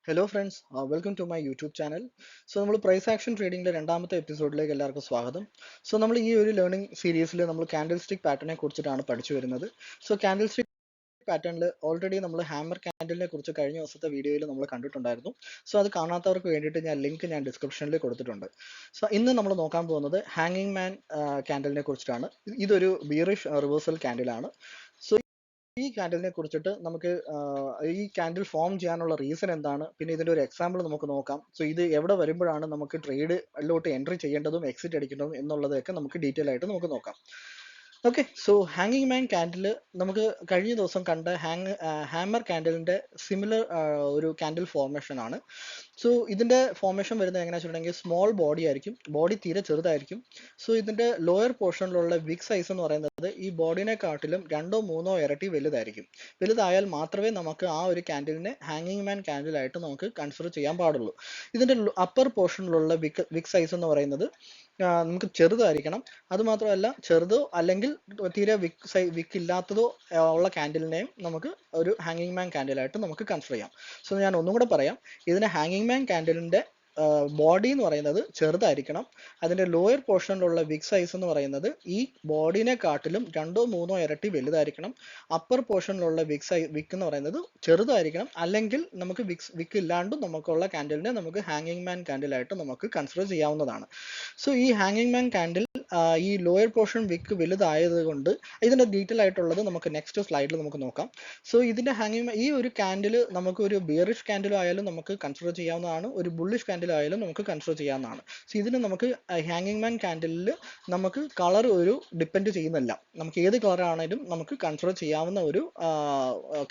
Hello friends, welcome to my YouTube channel. നമ്മൾ price action ട്രേഡിംഗിലെ രണ്ടാമത്തെ എപ്പിസോഡിലേക്ക് എല്ലാവർക്കും സ്വാഗതം. നമ്മൾ ഈ ഒരു ലേണിംഗ് സീരീസിൽ നമ്മൾ കാൻഡിൽ സ്റ്റിക് പാറ്റേണിനെ കുറിച്ചിട്ടാണ് പഠിച്ചു വരുന്നത്. കാൻഡിൽ സ്റ്റിക് പാറ്റേണിൽ ഓൾറെഡി നമ്മൾ ഹാമർ കാൻഡിലിനെ കുറിച്ച് കഴിഞ്ഞ ദിവസത്തെ വീഡിയോയിൽ നമ്മൾ കണ്ടിട്ടുണ്ടായിരുന്നു. അത് കാണാത്തവർക്ക് വേണ്ടിയിട്ട് ലിങ്ക് ഞാൻ ഡിസ്ക്രിപ്ഷനിൽ കൊടുത്തിട്ടുണ്ട്. ഇന്ന് നമ്മൾ നോക്കാൻ പോകുന്നത് ഹാങ്ങിങ് മാൻ കാൻഡിലിനെ കുറിച്ചിട്ടാണ്. ഇതൊരു ബിയറിഷ് റിവേഴ്സൽ കാൻഡിലാണ്. ഈ കാൻഡിലിനെ കുറിച്ചിട്ട് നമുക്ക് ഈ കാൻഡിൽ ഫോം ചെയ്യാനുള്ള റീസൺ എന്താണ്, പിന്നെ ഇതിന്റെ ഒരു എക്സാമ്പിൾ നമുക്ക് നോക്കാം. ഇത് എവിടെ വരുമ്പോഴാണ് നമുക്ക് ട്രേഡിലോട്ട് എൻട്രി ചെയ്യേണ്ടതും എക്സിറ്റ് അടിക്കേണ്ടതും എന്നുള്ളതൊക്കെ നമുക്ക് ഡീറ്റെയിൽ ആയിട്ട് നമുക്ക് നോക്കാം. ഓക്കെ, ഹാങ്ങിങ് മാൻ കാൻഡിൽ നമുക്ക് കഴിഞ്ഞ ദിവസം കണ്ട ഹാമർ കാൻഡിലിന്റെ സിമിലർ ഒരു കാൻഡിൽ ഫോർമേഷൻ ആണ്. ഇതിന്റെ ഫോർമേഷൻ വരുന്നത് എങ്ങനെയാണെന്ന് വെച്ചിട്ടുണ്ടെങ്കിൽ സ്മോൾ ബോഡി ആയിരിക്കും, ബോഡി തീരെ ചെറുതായിരിക്കും. ഇതിന്റെ ലോയർ പോർഷനിലുള്ള വിക് സൈസ് എന്ന് പറയുന്നത് ഈ ബോഡിനെ കാട്ടിലും 2-3 ഇരട്ടി വലുതായിരിക്കും. വലുതായാൽ മാത്രമേ നമുക്ക് ആ ഒരു കാൻഡിലിനെ ഹാങ്ങിങ് മാൻ കാൻഡിൽ ആയിട്ട് നമുക്ക് കൺസിഡർ ചെയ്യാൻ പാടുള്ളൂ. ഇതിന്റെ അപ്പർ പോർഷനിലുള്ള വിക് സൈസ് എന്ന് പറയുന്നത് നമുക്ക് ചെറുതായിരിക്കണം. അതുമാത്രമല്ല, ചെറുതോ അല്ലെങ്കിൽ തീരെ വിക്ക് ഇല്ലാത്തതോ ഉള്ള കാൻഡിലിനെയും നമുക്ക് ഒരു ഹാങ്ങിങ് മാൻ കാൻഡിലായിട്ട് നമുക്ക് കൺസിഡർ ചെയ്യാം. ഞാൻ ഒന്നും കൂടെ പറയാം. ഇതിന് ഹാങ്ങിങ് മാൻ കാൻഡിലിന്റെ ബോഡി എന്ന് പറയുന്നത് ചെറുതായിരിക്കണം. അതിന്റെ ലോയർ പോർഷനിലുള്ള വിക് സൈസ് എന്ന് പറയുന്നത് ഈ ബോഡിനെ കാട്ടിലും 2-3 ഇരട്ടി വലുതായിരിക്കണം. അപ്പർ പോർഷനിലുള്ള വിക്ക് എന്ന് പറയുന്നത് ചെറുതായിരിക്കണം. അല്ലെങ്കിൽ നമുക്ക് വിക്ക് ഇല്ലാണ്ടും നമുക്കുള്ള കാൻഡിലിനെ നമുക്ക് ഹാങ്ങിങ് മാൻ കാൻഡിലായിട്ട് നമുക്ക് കൺസിഡർ ചെയ്യാവുന്നതാണ്. ഈ ഹാങ്ങിങ് മാൻ കാൻഡിൽ ഈ ലോയർ പോർഷൻ വിക്ക് വലുതായത് കൊണ്ട് ഇതിന്റെ ഡീറ്റെയിൽ ആയിട്ടുള്ളത് നമുക്ക് നെക്സ്റ്റ് സ്ലൈഡിൽ നമുക്ക് നോക്കാം. ഇതിന്റെ ഈ ഒരു കാൻഡിൽ നമുക്ക് ഒരു ബിയറിഷ് കാൻഡിൽ ആയാലും നമുക്ക് കൺസിഡർ ചെയ്യാവുന്നതാണ്, ഒരു ബുള്ളിഷ് കാൻഡിൽ ആയാലും നമുക്ക് കൺസിഡർ ചെയ്യാവുന്നതാണ്. ഇതിന് നമുക്ക് ഹാങ്ങിങ് മാൻ കാൻഡിലിൽ നമുക്ക് കളർ ഒരു ഡിപ്പെൻഡ് ചെയ്യുന്നില്ല. നമുക്ക് ഏത് കളർ ആണെങ്കിലും നമുക്ക് കൺസിഡർ ചെയ്യാവുന്ന ഒരു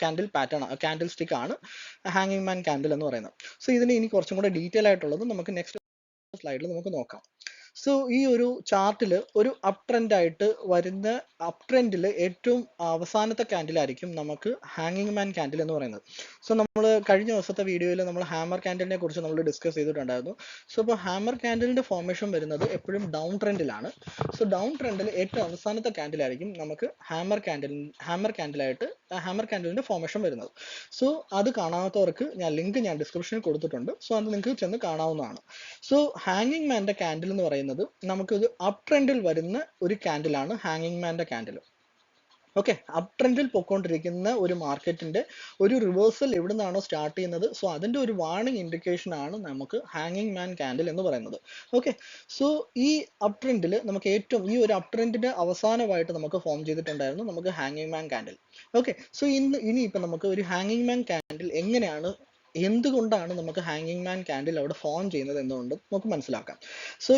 കാൻഡിൽ പാറ്റേൺ, കാൻഡിൽ സ്റ്റിക്ക് ആണ് ഹാങ്ങിങ് മാൻ കാൻഡിൽ എന്ന് പറയുന്നത്. ഇതിന് ഇനി കുറച്ചും കൂടെ ഡീറ്റെയിൽ ആയിട്ടുള്ളത് നമുക്ക് നെക്സ്റ്റ് സ്ലൈഡിൽ നമുക്ക് നോക്കാം. ഈ ഒരു ചാർട്ടിൽ ഒരു അപ് ട്രെൻഡ് ആയിട്ട് വരുന്ന അപ് ട്രെൻഡിൽ ഏറ്റവും അവസാനത്തെ കാൻഡിലായിരിക്കും നമുക്ക് ഹാങ്ങിങ് മാൻ കാൻഡിൽ എന്ന് പറയുന്നത്. നമ്മൾ കഴിഞ്ഞ ദിവസത്തെ വീഡിയോയിൽ നമ്മൾ ഹാമർ കാൻഡിലിനെ കുറിച്ച് നമ്മൾ ഡിസ്കസ് ചെയ്തിട്ടുണ്ടായിരുന്നു. ഇപ്പോൾ ഹാമർ കാൻഡിലിന്റെ ഫോർമേഷൻ വരുന്നത് എപ്പോഴും ഡൗൺ ട്രെൻഡിലാണ്. ഡൗൺ ട്രെൻഡിൽ ഏറ്റവും അവസാനത്തെ കാൻഡിലായിരിക്കും നമുക്ക് ഹാമർ കാൻഡിലിന്റെ ഫോർമേഷൻ വരുന്നത്. അത് കാണാത്തവർക്ക് ഞാൻ ഡിസ്ക്രിപ്ഷനിൽ കൊടുത്തിട്ടുണ്ട്. അത് നിങ്ങൾക്ക് ചെന്ന് കാണാവുന്നതാണ്. ഹാങ്ങിങ് മാന്റെ കാൻഡിൽ എന്ന് പറയുന്നത് നമുക്ക് ഒരു അപ് ട്രെൻഡിൽ വരുന്ന ഒരു കാൻഡിലാണ് ഹാങ്ങിങ് മാന്റെ കാൻഡിൽ. ഓക്കെ, അപ് ട്രെൻഡിൽ പൊക്കോണ്ടിരിക്കുന്ന ഒരു മാർക്കറ്റിന്റെ ഒരു റിവേഴ്സൽ എവിടെ നിന്നാണോ സ്റ്റാർട്ട് ചെയ്യുന്നത്, അതിന്റെ ഒരു വാർണിംഗ് ഇൻഡിക്കേഷൻ ആണ് നമുക്ക് ഹാങ്ങിങ് മാൻ കാൻഡിൽ എന്ന് പറയുന്നത്. ഓക്കെ, ഈ അപ് ട്രെൻഡിൽ നമുക്ക് ഏറ്റവും ഈ ഒരു അപ് ട്രെൻഡിന്റെ അവസാനമായിട്ട് നമുക്ക് ഫോം ചെയ്തിട്ടുണ്ടായിരുന്നു നമുക്ക് ഹാങ്ങിങ് മാൻ കാൻഡിൽ. ഓക്കെ, ഇനിയിപ്പോൾ നമുക്ക് ഒരു ഹാങ്ങിങ് മാൻ കാൻഡിൽ എങ്ങനെയാണ്, എന്തുകൊണ്ടാണ് നമുക്ക് ഹാങ്ങിങ് മാൻ കാൻഡിൽ അവിടെ ഫോം ചെയ്യുന്നത് എന്നുകൊണ്ട് നമുക്ക് മനസ്സിലാക്കാം.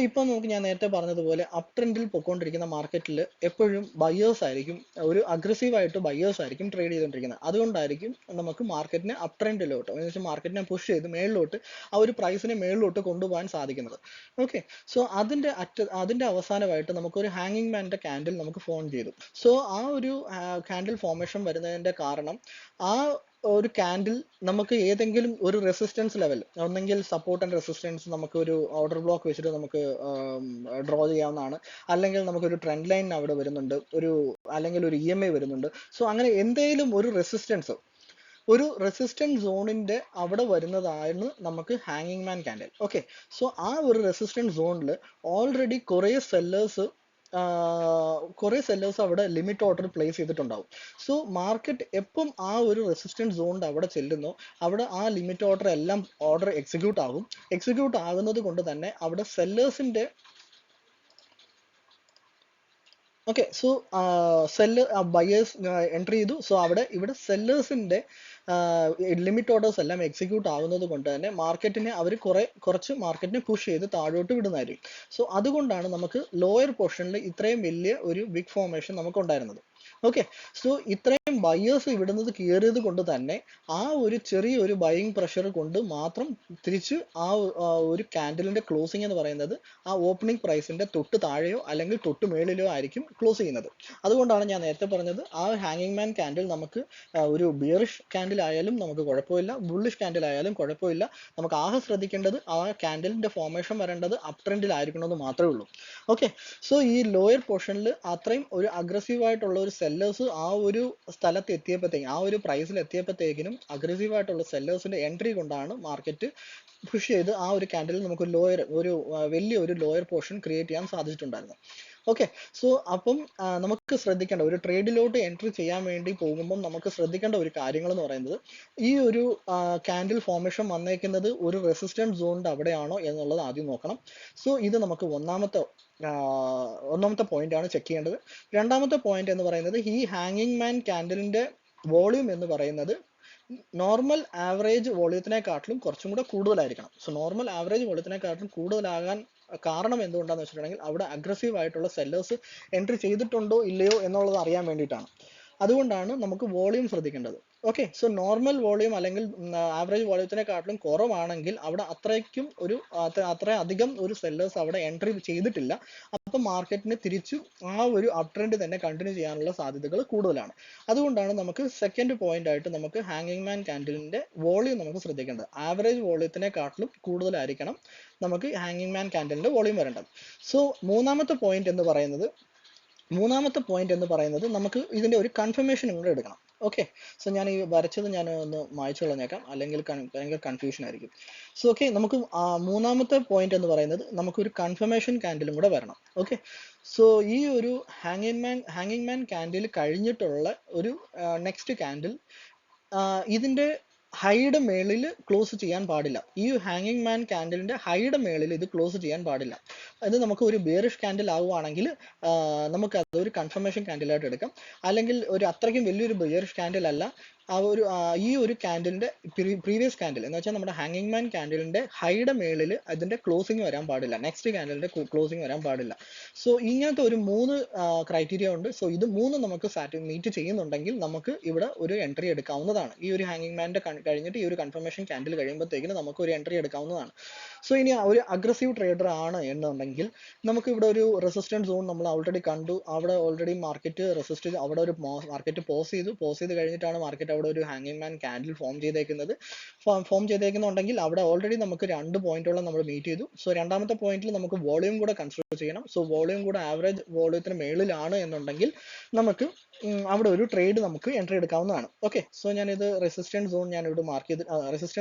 ഇപ്പം ഞാൻ നേരത്തെ പറഞ്ഞതുപോലെ അപ് ട്രെൻഡിൽ പൊക്കോണ്ടിരിക്കുന്ന മാർക്കറ്റിൽ എപ്പോഴും ബയേഴ്സ് ആയിരിക്കും, ഒരു അഗ്രസീവായിട്ട് ബയേഴ്സ് ആയിരിക്കും ട്രേഡ് ചെയ്തുകൊണ്ടിരിക്കുന്നത്. അതുകൊണ്ടായിരിക്കും നമുക്ക് മാർക്കറ്റിനെ അപ് ട്രെൻഡിലോട്ട്, എന്ന് വെച്ചാൽ മാർക്കറ്റിനെ പുഷ് ചെയ്ത് മേളിലോട്ട് ആ ഒരു പ്രൈസിനെ മേളിലോട്ട് കൊണ്ടുപോകാൻ സാധിക്കുന്നത്. ഓക്കെ, അതിന്റെ അവസാനമായിട്ട് നമുക്കൊരു ഹാങ്ങിങ് മാൻ്റെ കാൻഡിൽ നമുക്ക് ഫോം ചെയ്തു. ആ ഒരു കാൻഡിൽ ഫോർമേഷൻ വരുന്നതിന്റെ കാരണം, ആ ഒരു കാൻഡിൽ നമുക്ക് ഏതെങ്കിലും ഒരു റെസിസ്റ്റൻസ് ലെവൽ, ഒന്നെങ്കിൽ സപ്പോർട്ട് ആൻഡ് റെസിസ്റ്റൻസ് നമുക്ക് ഒരു ഓർഡർ ബ്ലോക്ക് വെച്ചിട്ട് നമുക്ക് ഡ്രോ ചെയ്യാവുന്നതാണ്, അല്ലെങ്കിൽ നമുക്കൊരു ട്രെൻഡ് ലൈൻ അവിടെ വരുന്നുണ്ട്, അല്ലെങ്കിൽ ഒരു EMA വരുന്നുണ്ട്. അങ്ങനെ എന്തെങ്കിലും ഒരു റെസിസ്റ്റൻസ് സോണിന്റെ അവിടെ വരുന്നതാണ് നമുക്ക് ഹാങ്ങിങ് മാൻ കാൻഡിൽ. ഓക്കെ, ആ ഒരു റെസിസ്റ്റൻസ് സോണിൽ ഓൾറെഡി കുറെ സെല്ലേഴ്സ് അവിടെ ലിമിറ്റ് ഓർഡർ പ്ലേസ് ചെയ്തിട്ടുണ്ടാവും. മാർക്കറ്റ് എപ്പം ആ ഒരു റെസിസ്റ്റൻസ് സോണിന്റെ അവിടെ ചെല്ലുന്നോ, അവിടെ ആ ലിമിറ്റ് ഓർഡർ എക്സിക്യൂട്ട് ആകുന്നത് കൊണ്ട് തന്നെ അവിടെ സെല്ലേഴ്സിന്റെ ഓക്കെ, ബയേഴ്സ് എൻട്രി ചെയ്തു. ഇവിടെ സെല്ലേഴ്സിന്റെ ലിമിറ്റ് ഓർഡേഴ്സ് എല്ലാം എക്സിക്യൂട്ട് ആകുന്നത് കൊണ്ട് തന്നെ കുറച്ച് മാർക്കറ്റിനെ പുഷ് ചെയ്ത് താഴോട്ട് വിടുന്നതായിരിക്കും. അതുകൊണ്ടാണ് നമുക്ക് ലോയർ പോർഷനിൽ ഇത്രയും വലിയ ഒരു ബിഗ് ഫോർമേഷൻ നമുക്ക് ഉണ്ടായിരുന്നത്. ഓക്കെ, ഇത്രയും ബയേഴ്സ് ഇവിടുന്നത് കയറിയത് കൊണ്ട് തന്നെ ആ ഒരു ചെറിയൊരു ബയിങ് പ്രഷർ കൊണ്ട് മാത്രം തിരിച്ച് ആ ഒരു കാൻഡിലിന്റെ ക്ലോസിംഗ് എന്ന് പറയുന്നത് ആ ഓപ്പണിംഗ് പ്രൈസിന്റെ തൊട്ട് താഴെയോ അല്ലെങ്കിൽ തൊട്ട് മേളിലോ ആയിരിക്കും ക്ലോസ് ചെയ്യുന്നത്. അതുകൊണ്ടാണ് ഞാൻ നേരത്തെ പറഞ്ഞത്, ആ ഹാങ്ങിങ് മാൻ കാൻഡിൽ നമുക്ക് ഒരു ബിയറിഷ് കാൻഡിൽ ആയാലും നമുക്ക് കുഴപ്പമില്ല, ബുള്ളിഷ് കാൻഡിൽ ആയാലും കുഴപ്പമില്ല. നമുക്ക് ആകെ ശ്രദ്ധിക്കേണ്ടത് ആ കാൻഡിലിന്റെ ഫോർമേഷൻ വരേണ്ടത് അപ് ട്രെൻഡിൽ ആയിരിക്കണമെന്ന് മാത്രമേ ഉള്ളൂ. ഓക്കെ, ഈ ലോയർ പോർഷനിൽ അത്രയും ഒരു അഗ്രസീവ് ആയിട്ടുള്ള ഒരു സെല്ലേഴ്സ് ആ ഒരു സ്ഥലത്ത് എത്തിയപ്പോഴത്തേക്കും, ആ ഒരു പ്രൈസിൽ എത്തിയപ്പോഴത്തേക്കിനും അഗ്രസീവ് ആയിട്ടുള്ള സെല്ലേഴ്സിന്റെ എൻട്രി കൊണ്ടാണ് മാർക്കറ്റ് പുഷ് ചെയ്ത് ആ ഒരു ക്യാൻഡിൽ നമുക്ക് ലോയർ വലിയ ഒരു ലോയർ പോർഷൻ ക്രിയേറ്റ് ചെയ്യാൻ സാധിച്ചിട്ടുണ്ടായിരുന്നു. ഓക്കെ, സോ അപ്പം നമുക്ക് ശ്രദ്ധിക്കേണ്ട ഒരു ട്രേഡിലോട്ട് എൻട്രി ചെയ്യാൻ വേണ്ടി പോകുമ്പം നമുക്ക് ശ്രദ്ധിക്കേണ്ട ഒരു കാര്യങ്ങൾ എന്ന് പറയുന്നത്, ഈ ഒരു ക്യാൻഡിൽ ഫോർമേഷൻ വന്നേക്കുന്നത് ഒരു റെസിസ്റ്റൻസ് സോണിന്റെ അവിടെയാണോ എന്നുള്ളത് ആദ്യം നോക്കണം. സോ ഇത് നമുക്ക് ഒന്നാമത്തെ പോയിന്റ് ആണ് ചെക്ക് ചെയ്യേണ്ടത്. രണ്ടാമത്തെ പോയിന്റ് എന്ന് പറയുന്നത്, ഈ ഹാങ്ങിങ് മാൻ ക്യാൻഡിലിന്റെ വോളിയൂം എന്ന് പറയുന്നത് നോർമൽ ആവറേജ് വോളിയത്തിനെക്കാട്ടിലും കുറച്ചും കൂടെ കൂടുതലായിരിക്കണം. സോ നോർമൽ ആവറേജ് വോളിയത്തിനെക്കാട്ടിലും കൂടുതലാകാൻ കാരണം എന്തുകൊണ്ടാന്ന് വെച്ചിട്ടുണ്ടെങ്കിൽ അവിടെ അഗ്രസീവ് ആയിട്ടുള്ള സെല്ലേഴ്സ് എൻട്രി ചെയ്തിട്ടുണ്ടോ ഇല്ലയോ എന്നുള്ളത് അറിയാൻ വേണ്ടിയിട്ടാണ്. അതുകൊണ്ടാണ് നമുക്ക് വോളിയം ശ്രദ്ധിക്കേണ്ടത്. ഓക്കെ, സോ നോർമൽ വോളിയം അല്ലെങ്കിൽ ആവറേജ് വോളിയത്തിനെക്കാട്ടിലും കുറവാണെങ്കിൽ അവിടെ അത്ര അധികം ഒരു സെല്ലേഴ്സ് അവിടെ എൻട്രി ചെയ്തിട്ടില്ല. അപ്പം മാർക്കറ്റിന് തിരിച്ചു ആ ഒരു അപ് ട്രെൻഡ് തന്നെ കണ്ടിന്യൂ ചെയ്യാനുള്ള സാധ്യതകൾ കൂടുതലാണ്. അതുകൊണ്ടാണ് നമുക്ക് സെക്കൻഡ് പോയിന്റ് ആയിട്ട് നമുക്ക് ഹാങ്ങിങ് മാൻ ക്യാൻഡിലിന്റെ വോളിയം നമുക്ക് ശ്രദ്ധിക്കേണ്ടത്. ആവറേജ് വോളിയത്തിനെക്കാട്ടിലും കൂടുതലായിരിക്കണം നമുക്ക് ഹാങ്ങിങ് മാൻ ക്യാൻഡിലിന്റെ വോളിയം വരേണ്ടത്. സോ മൂന്നാമത്തെ പോയിന്റ് എന്ന് പറയുന്നത് നമുക്ക് ഇതിന്റെ ഒരു കൺഫർമേഷൻ കൂടെ എടുക്കണം. ഓക്കെ, സോ ഞാൻ ഈ വരച്ചത് ഞാൻ ഒന്ന് മായ്ച്ചു കളഞ്ഞേക്കാം, അല്ലെങ്കിൽ ഭയങ്കര കൺഫ്യൂഷൻ ആയിരിക്കും. സോ ഓക്കെ, നമുക്ക് മൂന്നാമത്തെ പോയിന്റ് എന്ന് പറയുന്നത് നമുക്കൊരു കൺഫർമേഷൻ ക്യാൻഡിലും കൂടെ വരണം. ഓക്കെ, സോ ഈ ഒരു ഹാങ്ങിങ് മാൻ ക്യാൻഡിൽ കഴിഞ്ഞിട്ടുള്ള ഒരു നെക്സ്റ്റ് ക്യാൻഡിൽ ഇതിന്റെ ഹൈയുടെ മേളിൽ ക്ലോസ് ചെയ്യാൻ പാടില്ല. ഈ ഹാങ്ങിങ് മാൻ ക്യാൻഡിലിന്റെ ഹൈയുടെ മേളിൽ ഇത് ക്ലോസ് ചെയ്യാൻ പാടില്ല. അത് നമുക്ക് ഒരു ബെയറിഷ് ക്യാൻഡിൽ ആവുകയാണെങ്കിൽ നമുക്ക് അതൊരു കൺഫർമേഷൻ ക്യാൻഡിലായിട്ട് എടുക്കാം. അല്ലെങ്കിൽ ഒരു അത്രയ്ക്കും വലിയൊരു ബെയറിഷ് ക്യാൻഡിൽ അല്ല, ഈ ഒരു ക്യാൻഡിലിന്റെ പ്രീവിയസ് ക്യാൻഡിൽ എന്ന് വെച്ചാൽ നമ്മുടെ ഹാങ്ങിങ് മാൻ ക്യാൻഡിലിന്റെ ഹൈയുടെ മേളിൽ അതിന്റെ ക്ലോസിങ് വരാൻ പാടില്ല, നെക്സ്റ്റ് ക്യാൻഡിലിന്റെ ക്ലോസിങ് വരാൻ പാടില്ല. സോ ഇങ്ങനത്തെ ഒരു 3 ക്രൈറ്റീരിയ ഉണ്ട്. സോ ഇത് 3 നമുക്ക് മീറ്റ് ചെയ്യുന്നുണ്ടെങ്കിൽ നമുക്ക് ഇവിടെ ഒരു എൻട്രി എടുക്കാവുന്നതാണ്. ഈ ഒരു ഹാങ്ങിങ് മാൻ്റെ കഴിഞ്ഞിട്ട് ഈ ഒരു കൺഫർമേഷൻ ക്യാൻഡിൽ കഴിയുമ്പോഴത്തേക്കിന് നമുക്ക് ഒരു എൻട്രി എടുക്കാവുന്നതാണ്. സോ ഇനി ഒരു അഗ്രസീവ് ട്രേഡർ ആണ് എന്നുണ്ടെങ്കിൽ നമുക്ക് ഇവിടെ ഒരു റെസിസ്റ്റൻസ് സോൺ നമ്മൾ ഓൾറെഡി കണ്ടു. അവിടെ ഓൾറെഡി മാർക്കറ്റ് അവിടെ ഒരു മാർക്കറ്റ് പോസ് ചെയ്ത് കഴിഞ്ഞിട്ടാണ് മാർക്കറ്റ് അവിടെ ഒരു ഹാങ്ങിങ് മാൻ ക്യാൻഡിൽ ഫോം ചെയ്തേക്കുന്നുണ്ടെങ്കിൽ അവിടെ ഓൾറെഡി നമുക്ക് 2 പോയിന്റോളം നമ്മൾ മീറ്റ് ചെയ്തു. സോ രണ്ടാമത്തെ പോയിന്റിൽ നമുക്ക് വോളിയം കൂടെ കൺസിഡർ ചെയ്യണം. സോ വോളിയം കൂടെ ആവറേജ് വോളിയത്തിന് മേളിലാണ് എന്നുണ്ടെങ്കിൽ നമുക്ക് അവിടെ ഒരു ട്രേഡ് നമുക്ക് എൻട്രി എടുക്കാവുന്നതാണ്. ഓക്കെ, സോ ഞാനിത് റെസിസ്റ്റൻസ് സോൺ ഞാൻ ഇവിടെ മാർക്ക്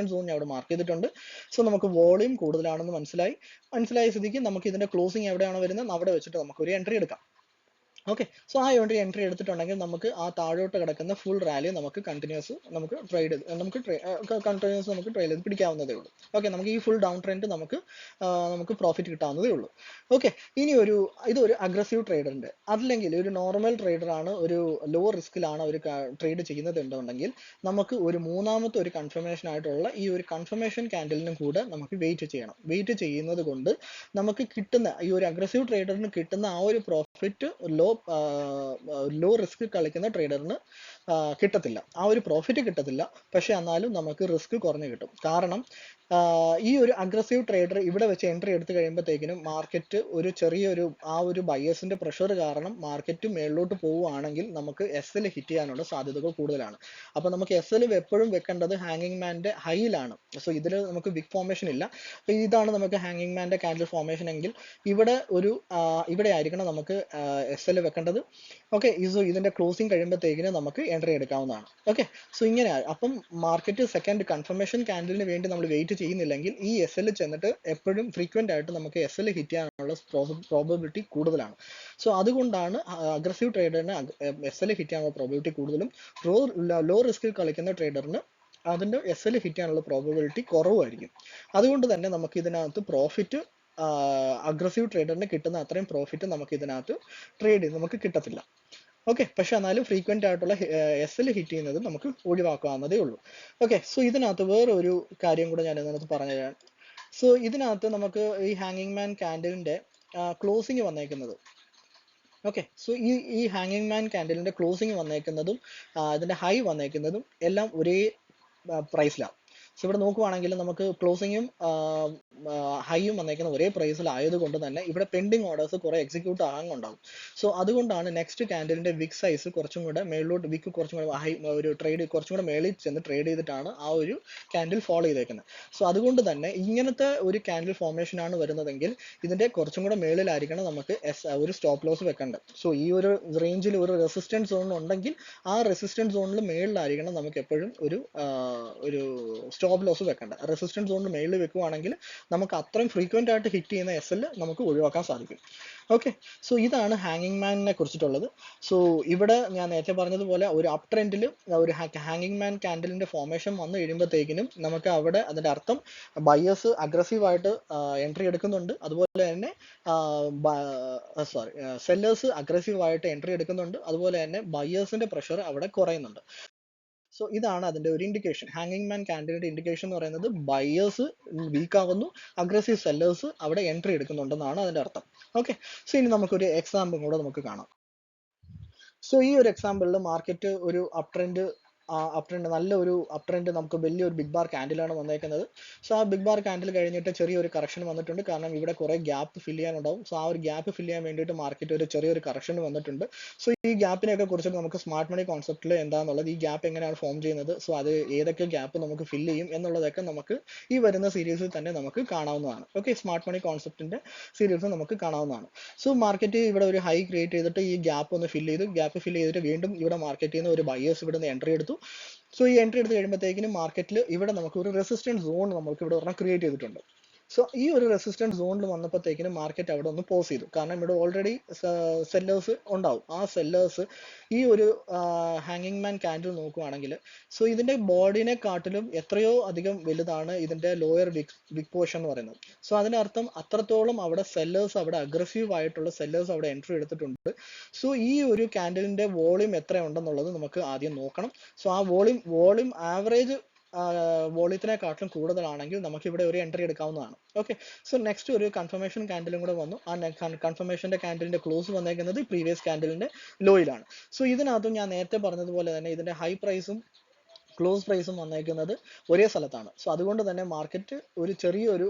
ചെയ്തിട്ടുണ്ട്. സോ നമുക്ക് വോളിയം കൂടുതലാണെന്ന് മനസ്സിലായ സ്ഥിതിക്ക് നമുക്ക് ഇതിന്റെ ക്ലോസിംഗ് എവിടെയാണോ വരുന്നത് അവിടെ വെച്ചിട്ട് നമുക്ക് ഒരു എൻട്രി എടുക്കാം. ഓക്കെ, സോ ആ എൻട്രി എടുത്തിട്ടുണ്ടെങ്കിൽ നമുക്ക് ആ താഴോട്ട് കിടക്കുന്ന ഫുൾ റാലി നമുക്ക് കണ്ടിന്യൂസ് നമുക്ക് ട്രേഡ് ചെയ്ത് പിടിക്കാവുന്നതേ ഉള്ളൂ. ഓക്കെ, നമുക്ക് ഈ ഫുൾ ഡൗൺ ട്രെൻഡ് നമുക്ക് പ്രോഫിറ്റ് കിട്ടാവുന്നതേ ഉള്ളൂ. ഓക്കെ, ഇനി ഇതൊരു അഗ്രസീവ് ട്രേഡറിന്റെ, അല്ലെങ്കിൽ ഒരു നോർമൽ ട്രേഡർ ആണ്, ഒരു ലോ റിസ്കിലാണ് ഒരു ട്രേഡ് ചെയ്യുന്നത് എന്നുണ്ടെങ്കിൽ നമുക്ക് ഒരു മൂന്നാമത്തെ ഒരു കൺഫർമേഷൻ ആയിട്ടുള്ള ഈ ഒരു കൺഫർമേഷൻ ക്യാൻഡലിനും കൂടെ നമുക്ക് വെയിറ്റ് ചെയ്യണം. വെയിറ്റ് ചെയ്യുന്നത് കൊണ്ട് നമുക്ക് കിട്ടുന്ന ഈ ഒരു അഗ്രസീവ് ട്രേഡറിന് കിട്ടുന്ന ആ ഒരു പ്രോഫിറ്റ് ലോ റിസ്ക് കളിക്കുന്ന ട്രേഡറിന് കിട്ടത്തില്ല, ആ ഒരു പ്രോഫിറ്റ് കിട്ടത്തില്ല. പക്ഷെ എന്നാലും നമുക്ക് റിസ്ക് കുറഞ്ഞു കിട്ടും. കാരണം ഈ ഒരു അഗ്രസീവ് ട്രേഡർ ഇവിടെ വെച്ച് എൻട്രി എടുത്തു കഴിയുമ്പോഴത്തേക്കിനും മാർക്കറ്റ് ആ ഒരു ബയേഴ്സിന്റെ പ്രഷർ കാരണം മാർക്കറ്റ് മേളിലോട്ട് പോവുകയാണെങ്കിൽ നമുക്ക് SL ഹിറ്റ് ചെയ്യാനുള്ള സാധ്യതകൾ കൂടുതലാണ്. അപ്പൊ നമുക്ക് SL എപ്പോഴും വെക്കേണ്ടത് ഹാങ്ങിങ് മാന്റെ ഹൈയിലാണ്. സോ ഇതിൽ നമുക്ക് ബിഗ് ഫോർമേഷൻ ഇല്ല. ഇതാണ് നമുക്ക് ഹാങ്ങിങ് മാന്റെ ക്യാൻഡിൽ ഫോർമേഷൻ എങ്കിൽ ഇവിടെ ആയിരിക്കണം നമുക്ക് SL വെക്കേണ്ടത്. ഓക്കെ, സോ ഇതിന്റെ ക്ലോസിംഗ് കഴിയുമ്പോഴത്തേക്കിന് നമുക്ക് എൻട്രി എടുക്കാവുന്നതാണ്. ഓക്കെ, സോ ഇങ്ങനെ അപ്പം മാർക്കറ്റ് സെക്കൻഡ് കൺഫർമേഷൻ ക്യാൻഡിലിന് വേണ്ടി നമ്മൾ വെയിറ്റ് ചെയ്യുന്നില്ലെങ്കിൽ ഈ SL ചെന്നിട്ട് എപ്പോഴും ഫ്രീക്വന്റ് ആയിട്ട് നമുക്ക് SL ഹിറ്റ് ചെയ്യാനുള്ള പ്രോബബിലിറ്റി കൂടുതലാണ്. സോ അതുകൊണ്ടാണ് അഗ്രസീവ് ട്രേഡറിന് SL ഹിറ്റ് ചെയ്യാനുള്ള പ്രോബബിലിറ്റി കൂടുതലും, ലോ റിസ്കിൽ കളിക്കുന്ന ട്രേഡറിന് അതിന്റെ SL ഹിറ്റ് ചെയ്യാനുള്ള പ്രോബബിലിറ്റി കുറവായിരിക്കും. അതുകൊണ്ട് തന്നെ നമുക്ക് ഇതിനകത്ത് പ്രോഫിറ്റ് അഗ്രസീവ് ട്രേഡറിന് കിട്ടുന്ന അത്രയും പ്രോഫിറ്റ് നമുക്ക് ഇതിനകത്ത് നമുക്ക് കിട്ടത്തില്ല. ഓക്കെ, പക്ഷെ എന്നാലും ഫ്രീക്വന്റ് ആയിട്ടുള്ള SL ഹിറ്റ് ചെയ്യുന്നത് നമുക്ക് ഒഴിവാക്കാവുന്നതേ ഉള്ളൂ. ഓക്കെ, സോ ഇതിനകത്ത് വേറെ ഒരു കാര്യം കൂടെ ഞാൻ ഇതിനകത്ത് പറഞ്ഞുതരാം. സോ ഇതിനകത്ത് നമുക്ക് ഈ ഹാങ്ങിങ് മാൻ ക്യാൻഡിലിന്റെ ക്ലോസിങ് വന്നേക്കുന്നത്, ഓക്കെ, സോ ഈ ഹാങ്ങിങ് മാൻ ക്യാൻഡിലിന്റെ ക്ലോസിങ് വന്നേക്കുന്നതും ഇതിന്റെ ഹൈ വന്നേക്കുന്നതും എല്ലാം ഒരേ പ്രൈസിലാണ്. സോ ഇവിടെ നോക്കുവാണെങ്കിൽ നമുക്ക് ക്ലോസിങ്ങും ഹൈയും വന്നേക്കുന്ന ഒരേ പ്രൈസിലായതുകൊണ്ട് തന്നെ ഇവിടെ പെൻഡിങ് ഓർഡേഴ്സ് കുറെ എക്സിക്യൂട്ട് ആകുന്നുണ്ടാവും. സോ അതുകൊണ്ടാണ് നെക്സ്റ്റ് ക്യാൻഡലിന്റെ വിക്ക് സൈസ് കുറച്ചും കൂടെ മേളിലോട്ട്, വിക്ക് കുറച്ചും കൂടെ ഹൈ, ഒരു ട്രേഡ് കുറച്ചും കൂടെ മേളിൽ ചെന്ന് ട്രേഡ് ചെയ്തിട്ടാണ് ആ ഒരു ക്യാൻഡിൽ ഫോളോ ചെയ്തേക്കുന്നത്. സോ അതുകൊണ്ട് തന്നെ ഇങ്ങനത്തെ ഒരു ക്യാൻഡിൽ ഫോർമേഷൻ ആണ് വരുന്നതെങ്കിൽ ഇതിന്റെ കുറച്ചും കൂടെ മേളിലായിരിക്കണം നമുക്ക് ഒരു സ്റ്റോപ്പ് ലോസ് വെക്കേണ്ടത്. സോ ഈ ഒരു റേഞ്ചിൽ ഒരു റെസിസ്റ്റൻസ് സോൺ ഉണ്ടെങ്കിൽ ആ റെസിസ്റ്റൻസ് സോണിൽ മേളിലായിരിക്കണം നമുക്ക് എപ്പോഴും ഒരു സ്റ്റോപ്പ് ലോസ് വെക്കേണ്ടത്. റെസിസ്റ്റൻസ് സോണിൽ മേളിൽ വെക്കുവാണെങ്കിൽ നമുക്ക് അത്രയും ഫ്രീക്വന്റ് ആയിട്ട് ഹിറ്റ് ചെയ്യുന്ന എസ് നമുക്ക് ഒഴിവാക്കാൻ സാധിക്കും. ഓക്കെ, സോ ഇതാണ് ഹാങ്ങിങ് മാനിനെ കുറിച്ചിട്ടുള്ളത്. സോ ഇവിടെ ഞാൻ നേരത്തെ പറഞ്ഞതുപോലെ ഒരു അപ് ട്രെൻഡിൽ ഒരു ഹാങ്ങിങ് മാൻ ക്യാൻഡലിന്റെ ഫോർമേഷൻ വന്നു കഴിയുമ്പോഴത്തേക്കിനും നമുക്ക് അവിടെ അതിന്റെ അർത്ഥം ബയേഴ്സ് അഗ്രസീവായിട്ട് എൻട്രി എടുക്കുന്നുണ്ട്, അതുപോലെ തന്നെ സെല്ലേഴ്സ് അഗ്രസീവായിട്ട് എൻട്രി എടുക്കുന്നുണ്ട്, അതുപോലെ തന്നെ ബയേഴ്സിന്റെ പ്രഷർ അവിടെ കുറയുന്നുണ്ട്. സോ ഇതാണ് അതിന്റെ ഒരു ഇൻഡിക്കേഷൻ. ഹാങ്ങിങ് മാൻ ക്യാൻഡിലിന്റെ ഇൻഡിക്കേഷൻ എന്ന് പറയുന്നത് ബയേഴ്സ് വീക്ക് ആകുന്നു, അഗ്രസീവ് സെല്ലേഴ്സ് അവിടെ എൻട്രി എടുക്കുന്നുണ്ടെന്നാണ് അതിന്റെ അർത്ഥം. ഓക്കെ, സോ ഇനി നമുക്കൊരു എക്സാമ്പിൾ കൂടെ നമുക്ക് കാണാം. സോ ഈ ഒരു എക്സാമ്പിളിൽ മാർക്കറ്റ് ഒരു അപ് ട്രെൻഡ് നല്ലൊരു അപ് ട്രെൻഡ് നമുക്ക് വലിയൊരു ബിഗ് ബാർ ക്യാൻഡിലാണ് വന്നേക്കുന്നത്. സോ ആ ബിഗ് ബാർ ക്യാൻഡിൽ കഴിഞ്ഞിട്ട് ചെറിയൊരു കറക്ഷൻ വന്നിട്ടുണ്ട്, കാരണം ഇവിടെ കുറെ ഗ്യാപ്പ് ഫില്ല് ചെയ്യാനുണ്ടാവും. സോ ആ ഒരു ഗ്യാപ്പ് ഫില്ല് ചെയ്യാൻ വേണ്ടിയിട്ട് മാർക്കറ്റ് ഒരു ചെറിയൊരു കറക്ഷൻ വന്നിട്ടുണ്ട്. സോ ഈ ഗ്യാപ്പിനെയൊക്കെ കുറിച്ച് നമുക്ക് സ്മാർട്ട് മണി കോൺസെപ്റ്റിൽ എന്താണെന്നുള്ളത്, ഈ ഗ്യാപ്പ് എങ്ങനെയാണ് ഫോം ചെയ്യുന്നത്, സോ അത് ഏതൊക്കെ ഗ്യാപ്പ് നമുക്ക് ഫില്ല് ചെയ്യും എന്നുള്ളതൊക്കെ നമുക്ക് ഈ വരുന്ന സീരീസിൽ തന്നെ നമുക്ക് കാണാവുന്നതാണ്. ഓക്കെ, സ്മാർട്ട് മണി കോൺസെപ്റ്റിന്റെ സീരീസ് നമുക്ക് കാണാവുന്നതാണ്. സോ മാർക്കറ്റ് ഇവിടെ ഒരു ഹൈ ക്രിയേറ്റ് ചെയ്തിട്ട് ഈ ഗ്യാപ്പ് ഒന്ന് ഫില്ല് ചെയ്തു, ഗ്യാപ്പ് ഫില്ല് ചെയ്തിട്ട് വീണ്ടും ഇവിടെ മാർക്കറ്റിൽ നിന്ന് ഒരു ബയേഴ്സ് ഇവിടെ നിന്ന് എൻട്രി എടുത്തു. സോ ഈ എൻട്രി എടുത്ത് കഴിയുമ്പോഴത്തേക്കിനും മാർക്കറ്റിൽ ഇവിടെ നമുക്ക് ഒരു റെസിസ്റ്റൻസ് സോൺ നമുക്ക് ഇവിടെ ഒരെണ്ണം ക്രിയേറ്റ് ചെയ്തിട്ടുണ്ട്. സോ ഈ ഒരു റെസിസ്റ്റൻസ് സോണിൽ വന്നപ്പോഴത്തേക്കിനും മാർക്കറ്റ് അവിടെ ഒന്ന് പോസ് ചെയ്തു, കാരണം ഇവിടെ ഓൾറെഡി സെല്ലേഴ്സ് ഉണ്ടാവും. ആ സെല്ലേഴ്സ് ഈ ഒരു ഹാങ്ങിങ് മാൻ ക്യാൻഡിൽ നോക്കുവാണെങ്കിൽ, സോ ഇതിന്റെ ബോഡിനെ കാട്ടിലും എത്രയോ അധികം വലുതാണ് ഇതിന്റെ ലോയർ വിക്ക് പോർഷൻ എന്ന് പറയുന്നത്. സോ അതിനർത്ഥം അത്രത്തോളം അവിടെ സെല്ലേഴ്സ്, അവിടെ അഗ്രസീവ് ആയിട്ടുള്ള സെല്ലേഴ്സ് അവിടെ എൻട്രി എടുത്തിട്ടുണ്ട്. സോ ഈ ഒരു ക്യാൻഡിലിന്റെ വോളിയം എത്ര ഉണ്ടെന്നുള്ളത് നമുക്ക് ആദ്യം നോക്കണം. സോ ആ വോളിയം ആവറേജ് വോളിയത്തിനെക്കാട്ടിലും കൂടുതലാണെങ്കിൽ നമുക്ക് ഇവിടെ ഒരു എൻട്രി എടുക്കാവുന്നതാണ്. ഓക്കെ, സോ നെക്സ്റ്റ് ഒരു കൺഫർമേഷൻ ക്യാൻഡിലും കൂടെ വന്നു. ആ കൺഫർമേഷന്റെ ക്യാൻഡിലിന്റെ ക്ലോസ് വന്നേക്കുന്നത് പ്രീവിയസ് ക്യാൻഡിലിന്റെ ലോയിലാണ്. സോ ഇതിനകത്തും ഞാൻ നേരത്തെ പറഞ്ഞതുപോലെ തന്നെ ഇതിന്റെ ഹൈ പ്രൈസും ക്ലോസ് പ്രൈസും വന്നേക്കുന്നത് ഒരേ സ്ഥലത്താണ്. സോ അതുകൊണ്ട് തന്നെ മാർക്കറ്റ് ഒരു ചെറിയൊരു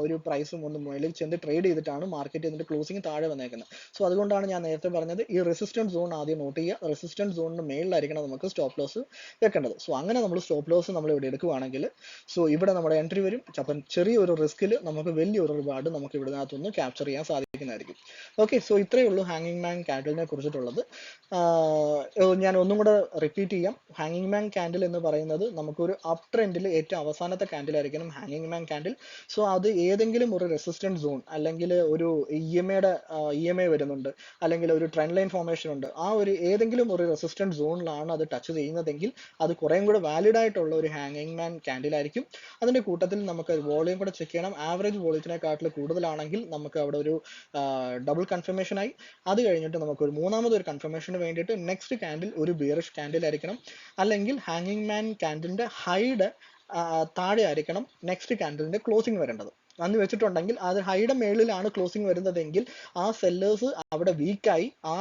ഒരു പ്രൈസും ഒന്ന് മുകളിൽ ചെന്ന് ട്രേഡ് ചെയ്തിട്ടാണ് മാർക്കറ്റ് ഇതിന്റെ ക്ലോസിംഗ് താഴെ വന്നേക്കുന്നത്. സോ അതുകൊണ്ടാണ് ഞാൻ നേരത്തെ പറഞ്ഞത് ഈ റെസിസ്റ്റൻസ് സോൺ ആദ്യം നോട്ട് ചെയ്യുക. റെസിസ്റ്റൻസ് സോണിന് മേളിലായിരിക്കണം നമുക്ക് സ്റ്റോപ്പ് ലോസ് വെക്കേണ്ടത്. സോ അങ്ങനെ നമ്മൾ സ്റ്റോപ്പ് ലോസ് നമ്മൾ ഇവിടെ എടുക്കുകയാണെങ്കിൽ, സോ ഇവിടെ നമ്മുടെ എൻട്രി വരും. അപ്പം ചെറിയൊരു റിസ്കിൽ നമുക്ക് വലിയൊരു റിവാർഡ് നമുക്ക് ഇവിടെ നിന്നകത്തൊന്ന് ക്യാപ്ചർ ചെയ്യാൻ സാധിക്കുന്നതായിരിക്കും. ഓക്കെ, സോ ഇത്രയേ ഉള്ളൂ ഹാങ്ങിങ് മാൻ ക്യാൻഡിലിനെ കുറിച്ചിട്ടുള്ളത്. ഞാൻ ഒന്നും കൂടെ റിപ്പീറ്റ് ചെയ്യാം. ഹാങ്ങിങ് മാൻ ക്യാൻഡിൽ എന്ന് പറയുന്നത് നമുക്കൊരു അപ് ട്രെൻഡിൽ ഏറ്റവും അവസാനത്തെ ക്യാൻഡിൽ ആയിരിക്കണം ഹാങ്ങിങ് മാൻ ക്യാൻഡിൽ. സോ അത് ഏതെങ്കിലും ഒരു റെസിസ്റ്റൻസ് സോൺ, അല്ലെങ്കിൽ ഒരു EMA വരുന്നുണ്ട്, അല്ലെങ്കിൽ ഒരു ട്രെൻഡ് ലൈൻ ഫോർമേഷൻ ഉണ്ട്, ആ ഒരു ഏതെങ്കിലും ഒരു റെസിസ്റ്റൻസ് സോണിലാണ് അത് ടച്ച് ചെയ്യുന്നതെങ്കിൽ അത് കുറേം കൂടെ വാലിഡ് ആയിട്ടുള്ള ഒരു ഹാങ്ങിങ് മാൻ ക്യാൻഡിൽ ആയിരിക്കും. അതിന്റെ കൂട്ടത്തിൽ നമുക്ക് വോളിയം കൂടെ ചെക്ക് ചെയ്യണം. ആവറേജ് വോളിയത്തിനെക്കാട്ടിൽ കൂടുതലാണെങ്കിൽ നമുക്ക് അവിടെ ഒരു ഡബിൾ കൺഫർമേഷൻ ആയി. അത് കഴിഞ്ഞിട്ട് നമുക്ക് ഒരു മൂന്നാമത് ഒരു കൺഫർമേഷന് വേണ്ടിയിട്ട് നെക്സ്റ്റ് ക്യാൻഡിൽ ഒരു ബിയറിഷ് ക്യാൻഡിൽ ആയിരിക്കണം, അല്ലെങ്കിൽ ഹാങ്ങിങ് മാൻ ക്യാൻഡിലിന്റെ ഹൈഡ് താഴെ ആയിരിക്കണം നെക്സ്റ്റ് ക്യാൻഡിലിന്റെ ക്ലോസിംഗ് വരേണ്ടത്. അന്ന് വെച്ചിട്ടുണ്ടെങ്കിൽ അത് ഹൈയുടെ മേളിലാണ് ക്ലോസിംഗ് വരുന്നതെങ്കിൽ ആ സെല്ലേഴ്സ് അവിടെ വീക്കായി, ആ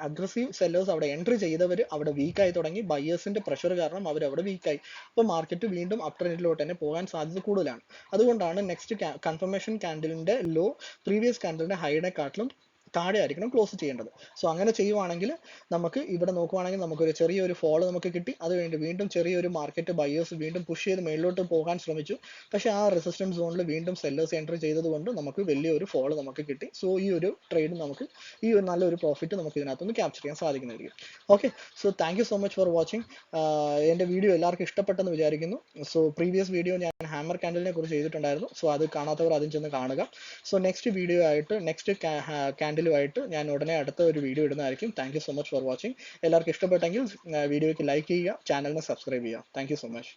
അഗ്രസീവ് സെല്ലേഴ്സ് അവിടെ എൻട്രി ചെയ്തവർ അവിടെ വീക്കായി തുടങ്ങി, ബയേഴ്സിന്റെ പ്രഷർ കാരണം അവർ അവിടെ വീക്കായി. അപ്പോൾ മാർക്കറ്റ് വീണ്ടും അപ് ട്രെൻഡിലോട്ട് തന്നെ പോകാൻ സാധ്യത കൂടുതലാണ്. അതുകൊണ്ടാണ് നെക്സ്റ്റ് കൺഫർമേഷൻ ക്യാൻഡിലിന്റെ ലോ പ്രീവിയസ് ക്യാൻഡിലിന്റെ ഹൈനെക്കാട്ടിലും താഴെ ആയിരിക്കണം ക്ലോസ് ചെയ്യേണ്ടത്. സോ അങ്ങനെ ചെയ്യുവാണെങ്കിൽ നമുക്ക് ഇവിടെ നോക്കുവാണെങ്കിൽ നമുക്കൊരു ചെറിയൊരു ഫോൾ നമുക്ക് കിട്ടി. അത് കഴിഞ്ഞ് വീണ്ടും ചെറിയൊരു മാർക്കറ്റ് ബയേഴ്സ് വീണ്ടും പുഷ് ചെയ്ത് മേളിലോട്ട് പോകാൻ ശ്രമിച്ചു. പക്ഷേ ആ റെസിസ്റ്റൻസ് സോണിൽ വീണ്ടും സെല്ലേഴ്സ് എൻട്രി ചെയ്തത് കൊണ്ട് നമുക്ക് വലിയൊരു ഫോൾ നമുക്ക് കിട്ടി. സോ ഈ ഒരു ട്രേഡ് നമുക്ക് ഈ ഒരു നല്ലൊരു പ്രോഫിറ്റ് നമുക്ക് ഇതിനകത്തുനിന്ന് ക്യാപ്ചർ ചെയ്യാൻ സാധിക്കുന്നതായിരിക്കും. Okay, so thank you so much for watching. എൻ്റെ വീഡിയോ എല്ലാവർക്കും ഇഷ്ടപ്പെട്ടെന്ന് വിചാരിക്കുന്നു. സോ പ്രീവിയസ് വീഡിയോ ഞാൻ ഹാമർ ക്യാൻഡലിനെ കുറിച്ച് ചെയ്തിട്ടുണ്ടായിരുന്നു. സോ അത് കാണാത്തവർ അതും ചെന്ന് കാണുക. സോ നെക്സ്റ്റ് വീഡിയോ ആയിട്ട് നെക്സ്റ്റ് ക്യാൻഡിലുമായിട്ട് ഞാൻ ഉടനെ അടുത്ത ഒരു വീഡിയോ ഇടുന്നതായിരിക്കും. Thank you so much for watching. എല്ലാവർക്കും ഇഷ്ടപ്പെട്ടെങ്കിൽ വീഡിയോയ്ക്ക് ലൈക്ക് ചെയ്യുക, ചാനലിനെ സബ്സ്ക്രൈബ് ചെയ്യുക. Thank you so much.